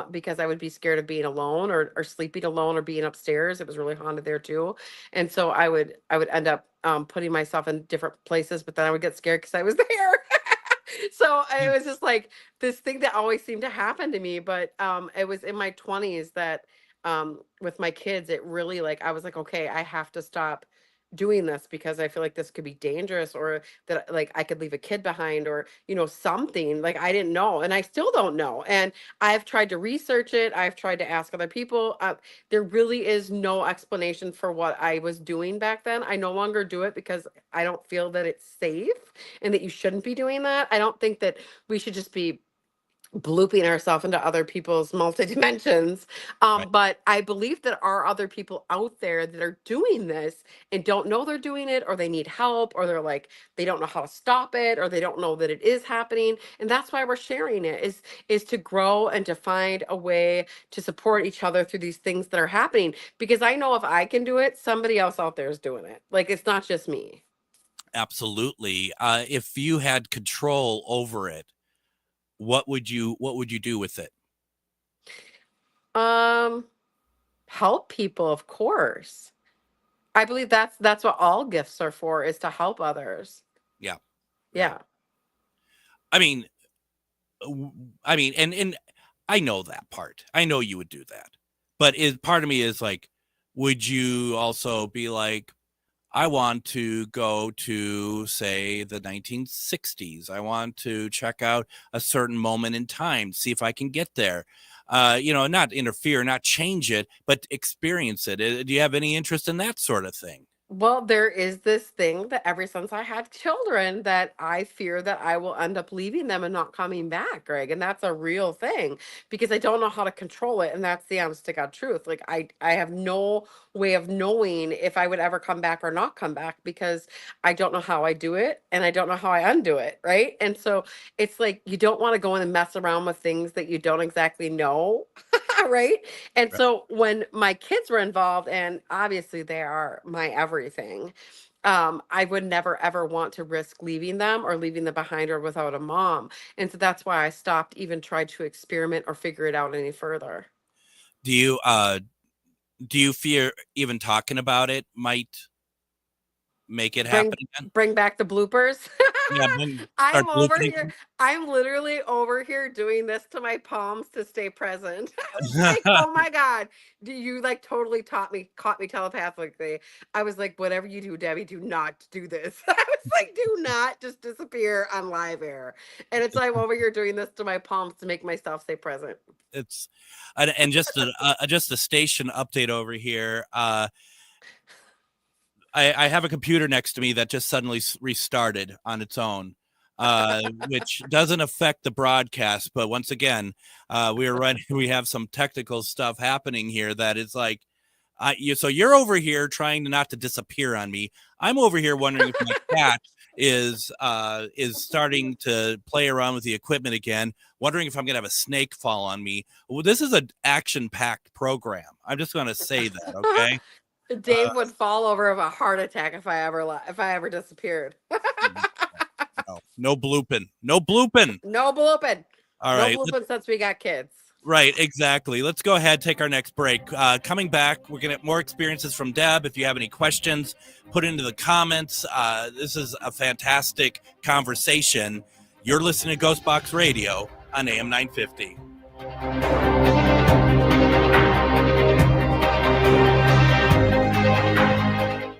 [SPEAKER 3] because I would be scared of being alone, or sleeping alone, or being upstairs. It was really haunted there too. And so I would end up putting myself in different places, but then I would get scared because I was there. So it was just like this thing that always seemed to happen to me. But it was in my 20s that with my kids, it really, I was like, okay, I have to stop doing this, because I feel like this could be dangerous, or that I could leave a kid behind, or something. I didn't know, and I still don't know. And I've tried to research it. I've tried to ask other people. There really is no explanation for what I was doing back then. I no longer do it because I don't feel that it's safe, and that you shouldn't be doing that. I don't think that we should just be blooping ourselves into other people's multi-dimensions.
[SPEAKER 2] Right.
[SPEAKER 3] But I believe that are other people out there that are doing this and don't know they're doing it, or they need help, or they don't know how to stop it, or they don't know that it is happening. And that's why we're sharing it, is to grow and to find a way to support each other through these things that are happening. Because I know if I can do it, somebody else out there is doing it. It's not just me.
[SPEAKER 2] Absolutely. If you had control over it, what would you do with it?
[SPEAKER 3] Help people, of course. I believe that's what all gifts are for, is to help others.
[SPEAKER 2] Yeah.
[SPEAKER 3] Yeah.
[SPEAKER 2] I mean, and I know that part. I know you would do that. But part of me is like, would you also be like, I want to go to, say, the 1960s. I want to check out a certain moment in time, see if I can get there. Not interfere, not change it, but experience it. Do you have any interest in that sort of thing?
[SPEAKER 3] Well, there is this thing that ever since I had children, that I fear that I will end up leaving them and not coming back, Greg. And that's a real thing, because I don't know how to control it. And that's the honest to God truth. I have no way of knowing if I would ever come back or not come back, because I don't know how I do it, and I don't know how I undo it. Right. And so it's like, you don't want to go in and mess around with things that you don't exactly know. Right. And
[SPEAKER 2] Right.
[SPEAKER 3] So when my kids were involved, and obviously they are my everything, I would never ever want to risk leaving them, or leaving them behind, or without a mom. And so that's why I stopped even trying to experiment or figure it out any further.
[SPEAKER 2] Do you fear even talking about it might make it happen again?
[SPEAKER 3] Bring back the bloopers.
[SPEAKER 2] Yeah,
[SPEAKER 3] I'm
[SPEAKER 2] start
[SPEAKER 3] over
[SPEAKER 2] blooping.
[SPEAKER 3] here. I'm literally over here doing this to my palms to stay present. I was like, oh my God. You totally caught me telepathically. I was like, whatever you do, Debbie, do not do this. I was like, do not just disappear on live air. And it's like, I'm over here doing this to my palms to make myself stay present.
[SPEAKER 2] It's and just a station update over here. I have a computer next to me that just suddenly restarted on its own, which doesn't affect the broadcast. But once again, we have some technical stuff happening here that is like, so you're over here trying not to disappear on me. I'm over here wondering if my cat is starting to play around with the equipment again, wondering if I'm going to have a snake fall on me. Well, this is an action-packed program. I'm just going to say that, okay?
[SPEAKER 3] Dave would fall over of a heart attack if I ever disappeared.
[SPEAKER 2] No blooping. No blooping.
[SPEAKER 3] No blooping.
[SPEAKER 2] All right.
[SPEAKER 3] No blooping since we got kids.
[SPEAKER 2] Right, exactly. Let's go ahead, take our next break. Coming back, we're going to get more experiences from Deb. If you have any questions, put into the comments. This is a fantastic conversation. You're listening to GhostBox Radio on AM 950.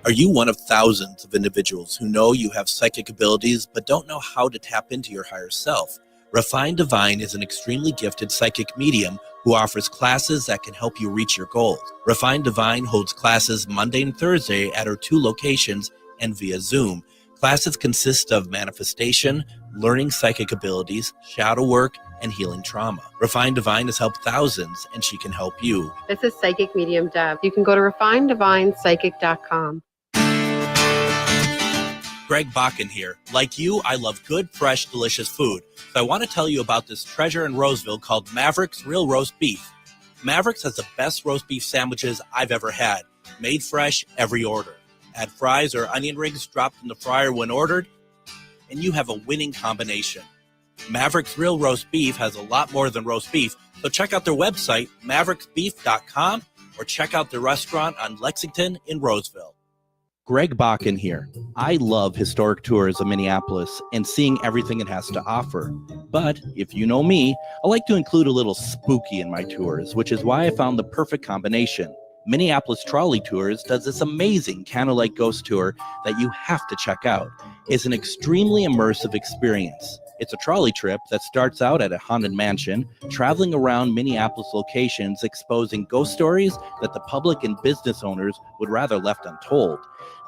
[SPEAKER 2] Are
[SPEAKER 7] Are you one of thousands of individuals who know you have psychic abilities but don't know how to tap into your higher self? Refined Divine is an extremely gifted psychic medium who offers classes that can help you reach your goals. Refined Divine holds classes Monday and Thursday at her 2 locations and via Zoom. Classes consist of manifestation, learning psychic abilities, shadow work, and healing trauma. Refined Divine has helped thousands, and she can help you.
[SPEAKER 3] This is Psychic Medium Deb. You can go to refineddivinepsychic.com.
[SPEAKER 7] Greg Bakun here. Like you, I love good, fresh, delicious food. So I want to tell you about this treasure in Roseville called Maverick's Real Roast Beef. Maverick's has the best roast beef sandwiches I've ever had. Made fresh, every order. Add fries or onion rings dropped in the fryer when ordered, and you have a winning combination. Maverick's Real Roast Beef has a lot more than roast beef, so check out their website, mavericksbeef.com, or check out their restaurant on Lexington in Roseville. Greg Bakun here. I love historic tours of Minneapolis and seeing everything it has to offer. But if you know me, I like to include a little spooky in my tours, which is why I found the perfect combination. Minneapolis Trolley Tours does this amazing candlelight ghost tour that you have to check out. It's an extremely immersive experience. It's a trolley trip that starts out at a haunted mansion, traveling around Minneapolis locations, exposing ghost stories that the public and business owners would rather left untold.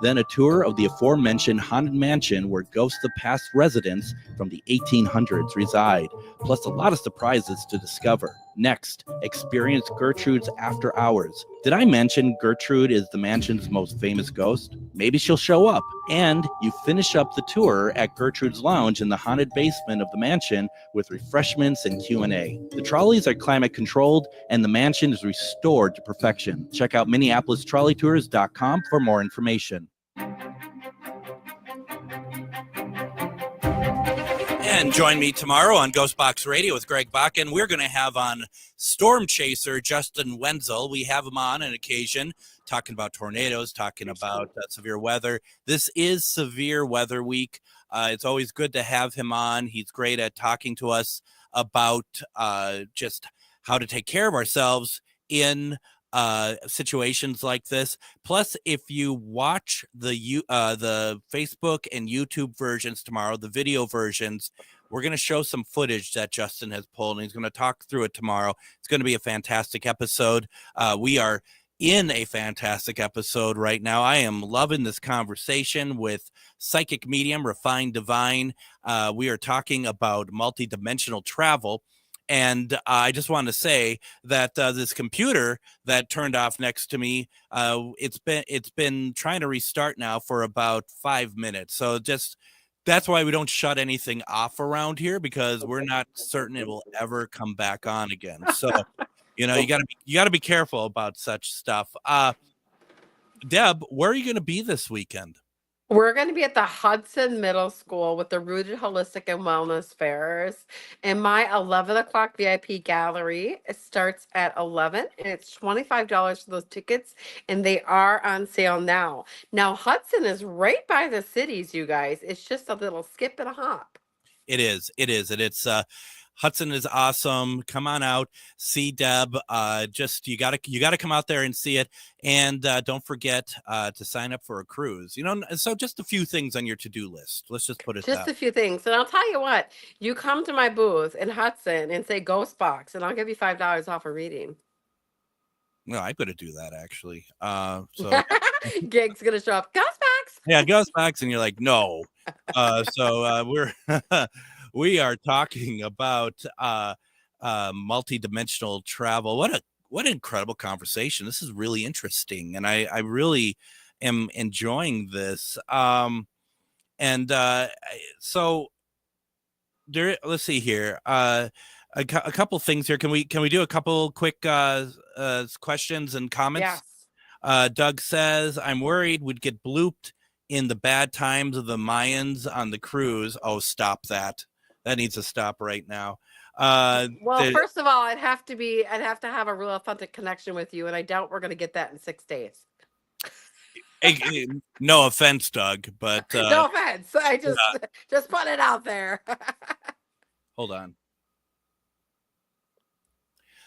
[SPEAKER 7] Then a tour of the aforementioned haunted mansion where ghosts of past residents from the 1800s reside, plus a lot of surprises to discover. Next, experience Gertrude's After Hours. Did I mention Gertrude is the mansion's most famous ghost? Maybe she'll show up. And you finish up the tour at Gertrude's Lounge in the haunted basement of the mansion with refreshments and Q&A. The trolleys are climate controlled and the mansion is restored to perfection. Check out MinneapolisTrolleyTours.com for more information. And join me tomorrow on GhostBox Radio with Greg Bakun. We're going to have on storm chaser Justin Wenzel. We have him on occasion talking about tornadoes, talking about severe weather. This is Severe Weather Week. It's always good to have him on. He's great at talking to us about just how to take care of ourselves in situations like this. Plus, if you watch the Facebook and YouTube versions tomorrow, the video versions, we're going to show some footage that Justin has pulled, and he's going to talk through it tomorrow. It's going to be a fantastic episode. We are in a fantastic episode right now. I am loving this conversation with psychic medium Refined Divine. We are talking about multidimensional travel. And I just want to say that this computer that turned off next to me, it's been trying to restart now for about 5 minutes. So that's why we don't shut anything off around here, because we're not certain it will ever come back on again. So, you gotta be careful about such stuff. Deb, where are you going to be this weekend?
[SPEAKER 3] We're going to be at the Hudson Middle School with the Rooted Holistic and Wellness Fairs. And my 11 o'clock VIP gallery, it starts at 11, and it's $25 for those tickets, and they are on sale now. Now, Hudson is right by the cities, you guys. It's just a little skip and a hop.
[SPEAKER 7] It is. And it's Hudson is awesome. Come on out, see Deb. You gotta come out there and see it. And don't forget to sign up for a cruise. So just a few things on your to-do list. Let's just put it
[SPEAKER 3] Just a few things. And I'll tell you what, you come to my booth in Hudson and say GhostBox, and I'll give you $5 off a reading.
[SPEAKER 7] No, I'm gonna do that actually. So
[SPEAKER 3] Gig's gonna show up. GhostBox.
[SPEAKER 7] Yeah, GhostBox, and you're like, no. We are talking about multidimensional travel. What an incredible conversation. This is really interesting, and I really am enjoying this. So there. Let's see here. A couple things here. Can we do a couple quick questions and comments?
[SPEAKER 3] Yes.
[SPEAKER 7] Doug says, I'm worried we'd get blooped in the bad times of the Mayans on the cruise. Oh, stop that. That needs to stop right now.
[SPEAKER 3] First of all, I'd have to have a real authentic connection with you, and I doubt we're going to get that in 6 days.
[SPEAKER 7] No offense, Doug, but
[SPEAKER 3] no offense. I just put it out there.
[SPEAKER 7] Hold on.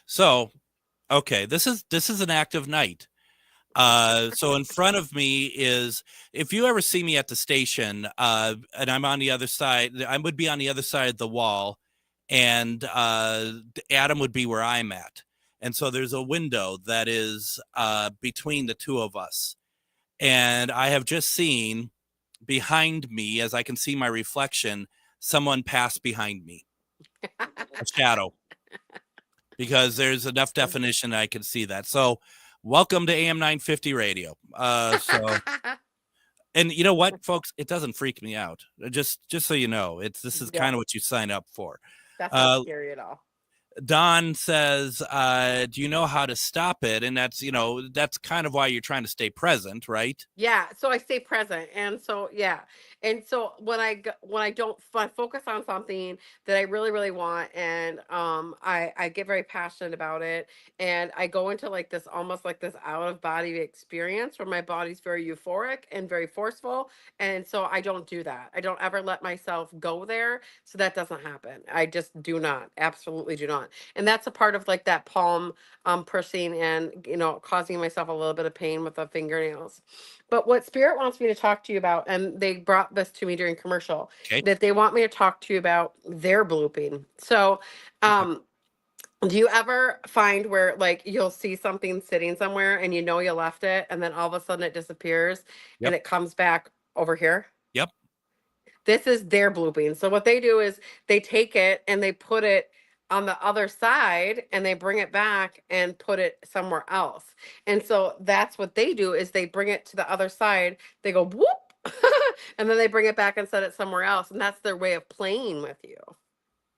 [SPEAKER 7] So, okay, this is an active night.
[SPEAKER 2] So in front of me is, if you ever see me at the station, and I'm on the other side, I would be on the other side of the wall, and Adam would be where I'm at. And so there's a window that is between the two of us. And I have just seen behind me, as I can see my reflection, someone pass behind me, a shadow, because there's enough definition I can see that. So welcome to AM 950 radio. And you know what, folks, it doesn't freak me out. Just so you know, this is kind of what you sign up for.
[SPEAKER 3] That's not scary at all.
[SPEAKER 2] Don says, do you know how to stop it? And that's kind of why you're trying to stay present, right?
[SPEAKER 3] Yeah. So I stay present. And so, yeah. And so when I don't focus on something that I really, really want, and I get very passionate about it, and I go into like this, almost like this out of body experience where my body's very euphoric and very forceful. And so I don't do that. I don't ever let myself go there. So that doesn't happen. I just do not, absolutely do not. And that's a part of like that palm pushing and, causing myself a little bit of pain with the fingernails. But what Spirit wants me to talk to you about, and they brought this to me during commercial, that they want me to talk to you about their blooping. So, do you ever find where like you'll see something sitting somewhere and you left it, and then all of a sudden it disappears and it comes back over here?
[SPEAKER 2] Yep.
[SPEAKER 3] This is their blooping. So what they do is they take it and they put it on the other side and they bring it back and put it somewhere else. And so that's what they do, is they bring it to the other side. They go whoop, and then they bring it back and set it somewhere else. And that's their way of playing with you.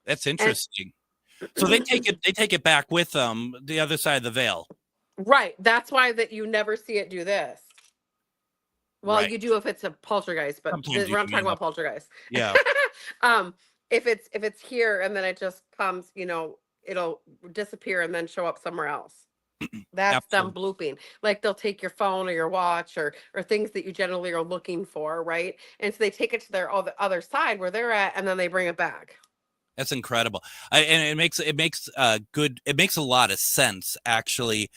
[SPEAKER 2] That's interesting. So they take it back with them, the other side of the veil. Right.
[SPEAKER 3] That's why that you never see it do this. Well,
[SPEAKER 2] right.
[SPEAKER 3] You do if it's a poltergeist, but we're not talking about poltergeist.
[SPEAKER 2] Yeah.
[SPEAKER 3] If it's here and then it just comes, it'll disappear and then show up somewhere else. That's them blooping. Like they'll take your phone or your watch or things that you generally are looking for, right? And so they take it to the other side where they're at, and then they bring it back.
[SPEAKER 2] That's incredible. And it makes a lot of sense, actually.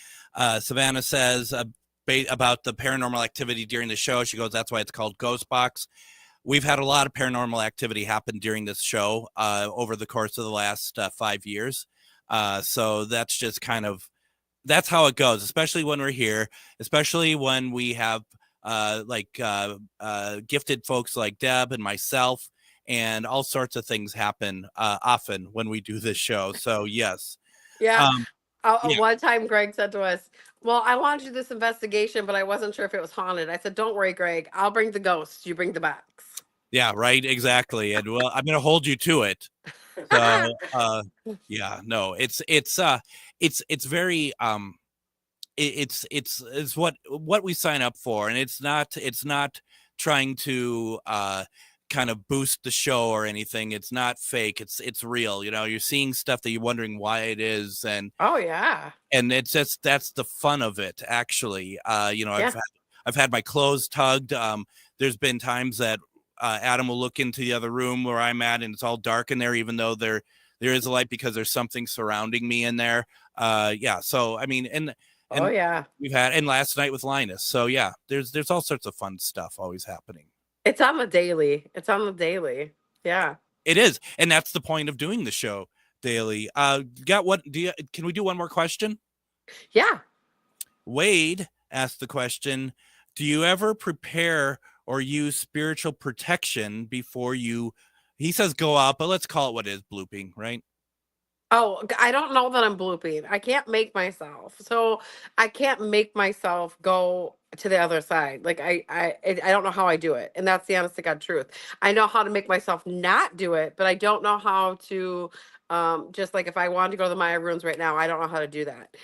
[SPEAKER 2] Savannah says about the paranormal activity during the show. She goes, that's why it's called GhostBox. We've had a lot of paranormal activity happen during this show over the course of the last 5 years. So that's just that's how it goes, especially when we're here, especially when we have gifted folks like Deb and myself, and all sorts of things happen often when we do this show. So yes.
[SPEAKER 3] Yeah. One time Greg said to us, well, I wanted to do this investigation, but I wasn't sure if it was haunted. I said, don't worry, Greg, I'll bring the ghosts. You bring the box. Yeah,
[SPEAKER 2] right. Exactly. And well, I'm going to hold you to it. So, yeah, no, it's very, it's what we sign up for. And it's not trying to, kind of boost the show or anything. It's not fake. It's real. You're seeing stuff that you're wondering why it is. And
[SPEAKER 3] oh yeah.
[SPEAKER 2] And it's just, that's the fun of it, actually. I've had my clothes tugged. There's been times that Adam will look into the other room where I'm at, and it's all dark in there, even though there is a light, because there's something surrounding me in there. Yeah. So I mean, and oh
[SPEAKER 3] yeah,
[SPEAKER 2] we've had, and last night with Linus. So yeah, there's all sorts of fun stuff always happening.
[SPEAKER 3] It's on the daily. Yeah.
[SPEAKER 2] It is. And that's the point of doing the show daily. Can we do one more question?
[SPEAKER 3] Yeah.
[SPEAKER 2] Wade asked the question, do you ever prepare or use spiritual protection before he says go out, but let's call it what it is, blooping, right?
[SPEAKER 3] Oh, I don't know that I'm blooping. I can't make myself. So I can't make myself go to the other side. Like I don't know how I do it. And that's the honest to God truth. I know how to make myself not do it, but I don't know how to, just like if I wanted to go to the Maya ruins right now, I don't know how to do that.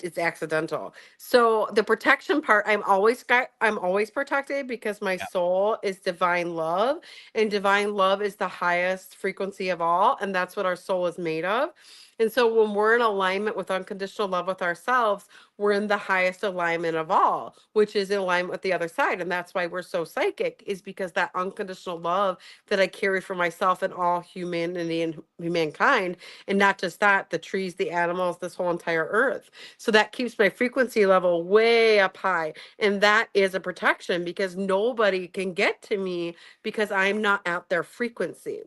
[SPEAKER 3] It's accidental. So the protection part, I'm always protected because my soul is divine love, and divine love is the highest frequency of all. And that's what our soul is made of. And so when we're in alignment with unconditional love with ourselves, we're in the highest alignment of all, which is in alignment with the other side. And that's why we're so psychic, is because that unconditional love that I carry for myself and all humanity and humankind, and not just that, the trees, the animals, this whole entire earth. So that keeps my frequency level way up high. And that is a protection, because nobody can get to me because I'm not at their frequency.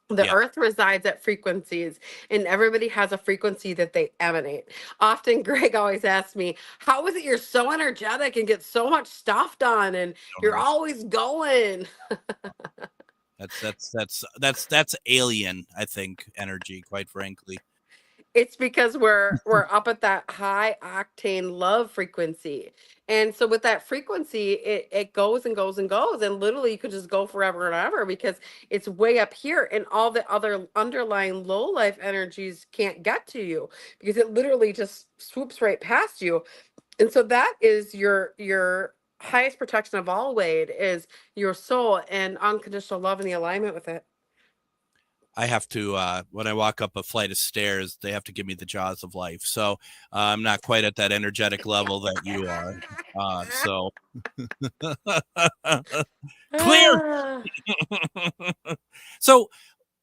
[SPEAKER 3] The
[SPEAKER 2] Yeah.
[SPEAKER 3] earth resides at frequencies, and everybody has a frequency that they emanate. Often Greg always asks me, how is it you're so energetic and get so much stuff done and you're always going?
[SPEAKER 2] That's alien, I think, energy, quite frankly.
[SPEAKER 3] It's because we're up at that high octane love frequency. And so with that frequency, it goes and goes and goes. And literally you could just go forever and ever, because it's way up here, and all the other underlying low life energies can't get to you, because it literally just swoops right past you. And so that is your highest protection of all, Wade, is your soul and unconditional love and the alignment with it.
[SPEAKER 2] I have to, when I walk up a flight of stairs, they have to give me the jaws of life. So I'm not quite at that energetic level that you are. So clear. So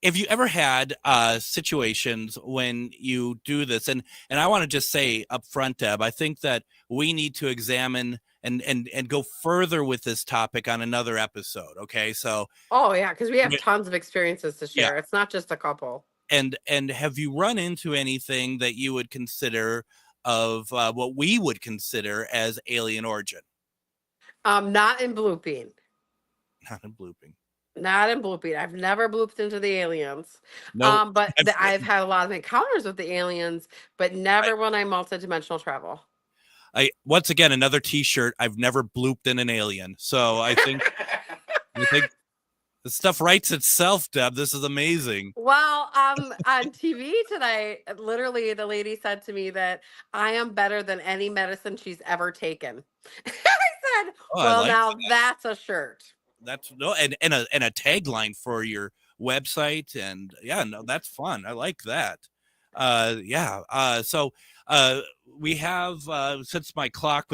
[SPEAKER 2] have you ever had situations when you do this? And I want to just say up front, Deb, I think that we need to examine and go further with this topic on another episode. Okay. So
[SPEAKER 3] oh yeah, because we have tons of experiences to share.
[SPEAKER 2] Yeah.
[SPEAKER 3] It's not just a couple.
[SPEAKER 2] And have you run into anything that you would consider of what we would consider as alien origin?
[SPEAKER 3] Not in blooping.
[SPEAKER 2] Not in blooping.
[SPEAKER 3] Not in blooping. I've never blooped into the aliens.
[SPEAKER 2] No,
[SPEAKER 3] but I've had a lot of encounters with the aliens, but never when I multidimensional travel.
[SPEAKER 2] Once again, another T-shirt. I've never blooped in an alien. So I think the stuff writes itself, Deb. This is amazing.
[SPEAKER 3] Well, on TV tonight, literally the lady said to me that I am better than any medicine she's ever taken. I said, well, now that's a shirt.
[SPEAKER 2] That's no, and a tagline for your website, and yeah, no, that's fun. I like that. So we have since my clock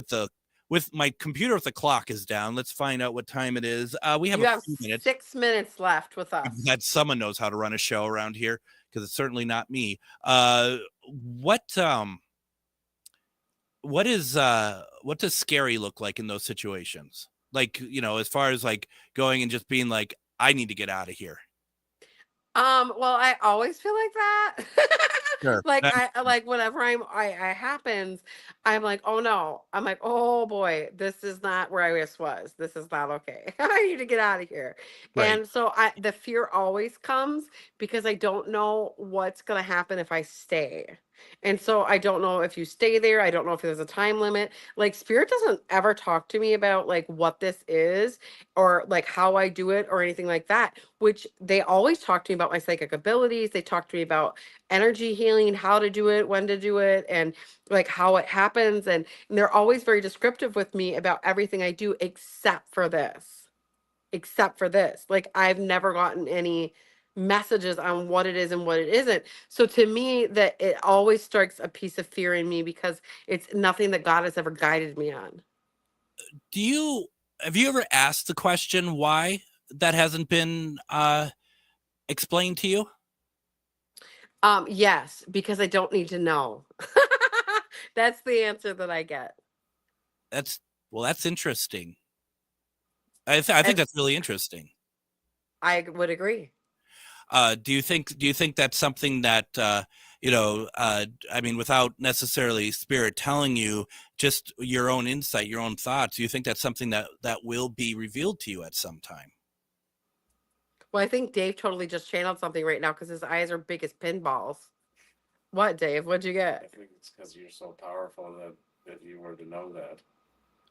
[SPEAKER 2] with my computer with the clock is down. Let's find out what time it is. We have a few minutes.
[SPEAKER 3] 6 minutes left with us.
[SPEAKER 2] That someone knows how to run a show around here, because it's certainly not me. What does scary look like in those situations? Like, as far as like going and just being like, I need to get out of here.
[SPEAKER 3] Well, I always feel like that.
[SPEAKER 2] Sure.
[SPEAKER 3] Like whenever I happens, I'm like, oh no. I'm like, oh boy, this is not where I just was. This is not okay. I need to get out of here.
[SPEAKER 2] Right.
[SPEAKER 3] And so the fear always comes because I don't know what's going to happen if I stay. And so I don't know if you stay there. I don't know if there's a time limit. Like Spirit doesn't ever talk to me about like what this is or like how I do it or anything like that, which they always talk to me about my psychic abilities. They talk to me about energy healing, how to do it, when to do it, and like how it happens. And they're always very descriptive with me about everything I do except for this. Like I've never gotten any messages on what it is and what it isn't. So to me, that it always strikes a piece of fear in me because it's nothing that God has ever guided me on.
[SPEAKER 2] Have you ever asked the question why that hasn't been explained to you?
[SPEAKER 3] Yes, because I don't need to know. That's the answer that I get.
[SPEAKER 2] That's interesting. I think that's really interesting.
[SPEAKER 3] I would agree.
[SPEAKER 2] Do you think that's something that I mean, without necessarily Spirit telling you, just your own insight, your own thoughts, do you think that's something that will be revealed to you at some time?
[SPEAKER 3] Well, I think Dave totally just channeled something right now because his eyes are big as pinballs. What, Dave? What'd you get?
[SPEAKER 8] I think it's because you're so powerful that you were to know that.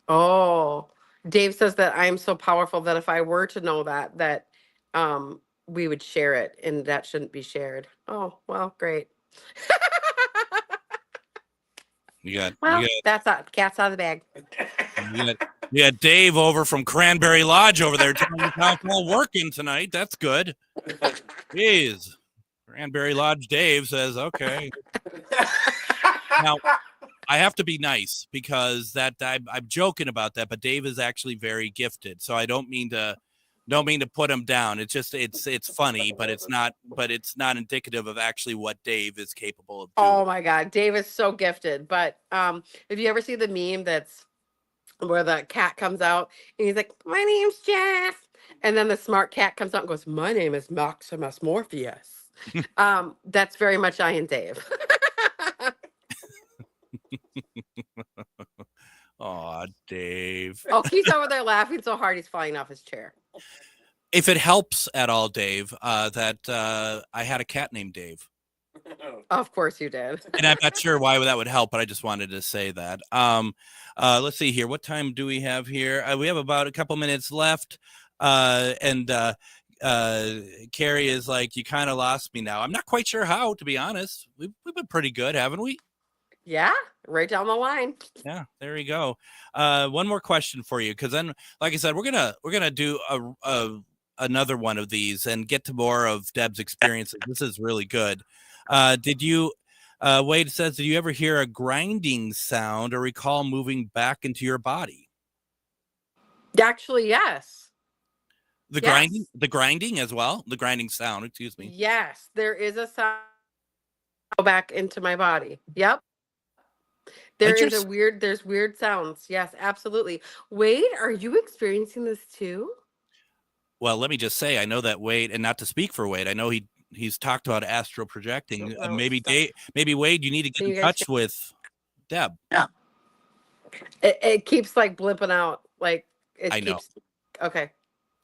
[SPEAKER 3] Oh, Dave says that I'm so powerful that if I were to know that we would share it, and that shouldn't be shared. Oh, well, great. That's cat's out of the bag.
[SPEAKER 2] You got Dave over from Cranberry Lodge over there telling us how it's all working tonight. That's good. Jeez. Cranberry Lodge Dave says, okay. Now, I have to be nice because that I'm joking about that, but Dave is actually very gifted. So I don't mean to put him down. It's just it's funny, but it's not indicative of actually what Dave is capable of doing.
[SPEAKER 3] Oh my God, Dave is so gifted. But if you ever see the meme that's where the cat comes out and he's like, "My name's Jeff," and then the smart cat comes out and goes, "My name is Maximus Morpheus." That's very much I and Dave.
[SPEAKER 2] Aw, Dave.
[SPEAKER 3] Oh, he's over there laughing so hard he's falling off his chair.
[SPEAKER 2] If it helps at all, Dave, that I had a cat named Dave.
[SPEAKER 3] Of course you did.
[SPEAKER 2] And I'm not sure why that would help, but I just wanted to say that. Let's see here. What time do we have here? We have about a couple minutes left. And Carrie is like, you kind of lost me now. I'm not quite sure how, to be honest. We've been pretty good, haven't we?
[SPEAKER 3] Yeah, right down the line.
[SPEAKER 2] Yeah, there we go. One more question for you, because then, like I said, we're gonna do another one of these and get to more of Deb's experiences. This is really good. Did you? Wade says, did you ever hear a grinding sound or recall moving back into your body?
[SPEAKER 3] Actually, yes.
[SPEAKER 2] The grinding as well. The grinding sound. Excuse me.
[SPEAKER 3] Yes, there is a sound go back into my body. Yep. There's weird sounds. Yes, absolutely. Wade, are you experiencing this too?
[SPEAKER 2] Well, let me just say, I know that Wade, and not to speak for Wade, I know he's talked about astral projecting. Maybe Wade, you need to get in touch with Deb.
[SPEAKER 3] Yeah. It keeps like blipping out. Like
[SPEAKER 2] I know.
[SPEAKER 3] Okay.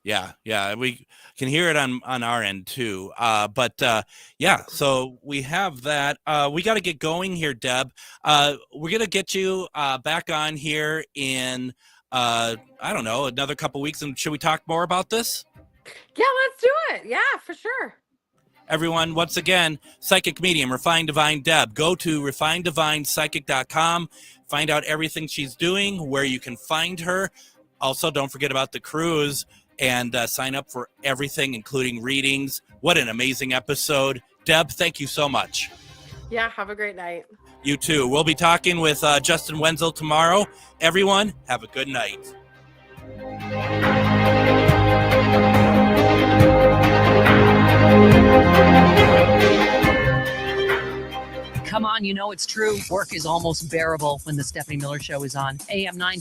[SPEAKER 2] Yeah, we can hear it on our end too. Yeah, so we have that. We got to get going here, Deb. We're gonna get you back on here in I don't know, another couple weeks. And should we talk more about this?
[SPEAKER 3] Yeah, let's do it. Yeah, for sure.
[SPEAKER 2] Everyone, once again, Psychic Medium, Refined Divine Deb. Go to refineddivinepsychic.com. Find out everything she's doing, where you can find her. Also, don't forget about the cruise. And sign up for everything, including readings. What an amazing episode. Deb, thank you so much.
[SPEAKER 3] Yeah, have a great night.
[SPEAKER 2] You too. We'll be talking with Justin Wenzel tomorrow. Everyone, have a good night.
[SPEAKER 9] Come on, you know it's true. Work is almost bearable when the Stephanie Miller Show is on. AM 9